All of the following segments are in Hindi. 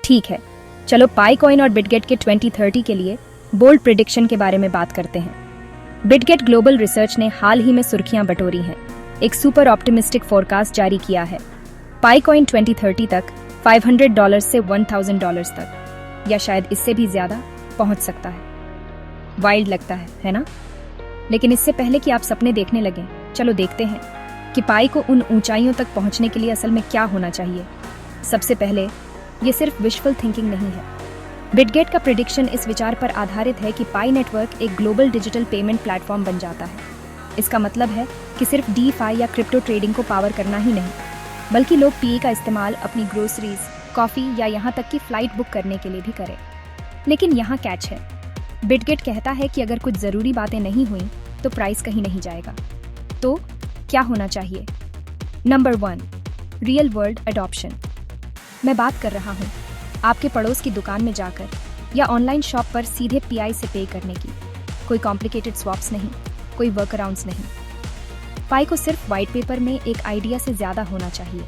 ठीक है, चलो पाई कॉइन और बिटगेट के 2030 के लिए बोल्ड प्रिडिक्शन के बारे में बात करते हैं। बिटगेट ग्लोबल रिसर्च ने हाल ही में सुर्खियां बटोरी हैं, एक सुपर ऑप्टिमिस्टिक फोरकास्ट जारी किया है। पाई कॉइन 2030 तक $500 से $1000 तक, या शायद इससे भी ज्यादा पहुंच सकता है। वाइल्ड लगता है ना? लेकिन इससे पहले कि आप सपने देखने लगें, चलो देखते हैं कि पाई को उन ऊंचाइयों तक पहुंचने के लिए असल में क्या होना चाहिए। सबसे पहले, ये सिर्फ विशफुल थिंकिंग नहीं है। बिटगेट का प्रिडिक्शन इस विचार पर आधारित है कि पाई नेटवर्क एक ग्लोबल डिजिटल पेमेंट प्लेटफॉर्म बन जाता है। इसका मतलब है कि सिर्फ डीफाई या क्रिप्टो ट्रेडिंग को पावर करना ही नहीं, बल्कि लोग पीए का इस्तेमाल अपनी ग्रोसरीज, कॉफी या यहाँ तक कि फ्लाइट बुक करने के लिए भी करें। लेकिन यहाँ कैच है। बिटगेट कहता है कि अगर कुछ ज़रूरी बातें नहीं हुई तो प्राइस कहीं नहीं जाएगा। तो क्या होना चाहिए? Number 1, real world adoption. मैं बात कर रहा हूँ आपके पड़ोस की दुकान में जाकर या ऑनलाइन शॉप पर सीधे पीआई से पे करने की। कोई कॉम्प्लिकेटेड स्वैप्स नहीं, कोई वर्क अराउंड्स नहीं। पाई को सिर्फ वाइट पेपर में एक आइडिया से ज़्यादा होना चाहिए।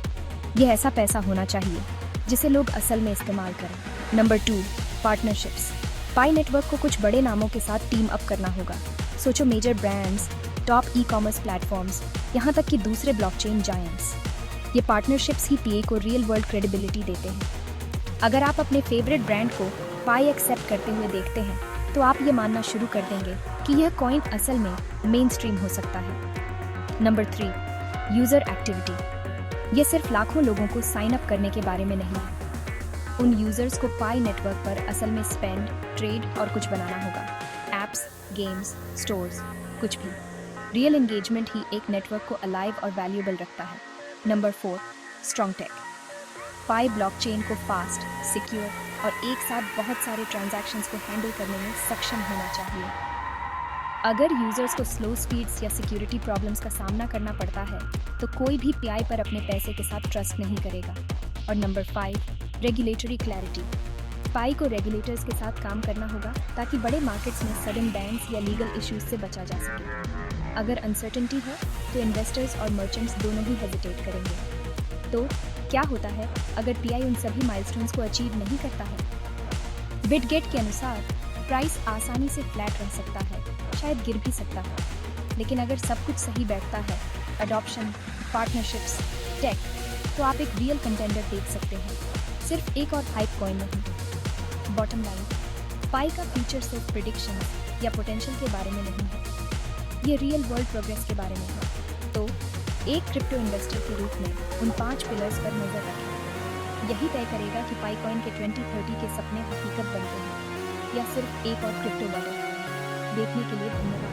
यह ऐसा पैसा होना चाहिए जिसे लोग असल में इस्तेमाल करें। Number 2, partnerships. पाई नेटवर्क को कुछ बड़े नामों के साथ टीम अप करना होगा। सोचो major brands, top e-commerce platforms, यहाँ तक कि दूसरे ब्लॉकचेन जायंट्स। ये पार्टनरशिप्स ही पीए को रियल वर्ल्ड क्रेडिबिलिटी देते हैं। अगर आप अपने फेवरेट ब्रांड को पाई एक्सेप्ट करते हुए देखते हैं, तो आप ये मानना शुरू कर देंगे कि यह कॉइन असल में मेन स्ट्रीम हो सकता है। Number 3, user activity. ये सिर्फ लाखों लोगों को साइन अप करने के बारे में नहीं है। उन यूजर्स को पाई नेटवर्क पर असल में स्पेंड, ट्रेड और कुछ बनाना होगा। एप्स, गेम्स, स्टोर्स, कुछ भी। रियल एंगेजमेंट ही एक नेटवर्क को अलाइव और वैल्यूएबल रखता है। Number 4, strong tech. Pi blockchain को फास्ट, सिक्योर और एक साथ बहुत सारे ट्रांजैक्शंस को हैंडल करने में सक्षम होना चाहिए। अगर यूजर्स को स्लो स्पीड्स या सिक्योरिटी प्रॉब्लम्स का सामना करना पड़ता है, तो कोई भी पीआई पर अपने पैसे के साथ ट्रस्ट नहीं करेगा। और नंबर 5, रेगुलेटरी क्लैरिटी। पाई को रेगुलेटर्स के साथ काम करना होगा ताकि बड़े मार्केट्स में सडन बैंस या लीगल इश्यूज से बचा जा सके। अगर अनसर्टेनिटी है तो इन्वेस्टर्स और मर्चेंट्स दोनों ही हेजिटेट करेंगे। तो क्या होता है अगर पीआई उन सभी माइलस्टोन्स को अचीव नहीं करता है? बिटगेट के अनुसार प्राइस आसानी से फ्लैट रह सकता है, शायद गिर भी सकता है। लेकिन अगर सब कुछ सही बैठता है, अडॉप्शन, पार्टनरशिप्स, टेक, तो आप एक रियल कंटेंडर देख सकते हैं, सिर्फ एक और हाइप कॉइन नहीं। बॉटम लाइन, पाई का फ्यूचर सिर्फ प्रिडिक्शन या पोटेंशियल के बारे में नहीं है, ये रियल वर्ल्ड प्रोग्रेस के बारे में है। तो एक क्रिप्टो इन्वेस्टर के रूप में उन 5 पिलर्स पर नजर रखें। यही तय करेगा कि पाई कॉइन के 2030 के सपने हकीकत बनते हैं या सिर्फ एक और क्रिप्टो वॉलेट। देखने के लिए धन्यवाद।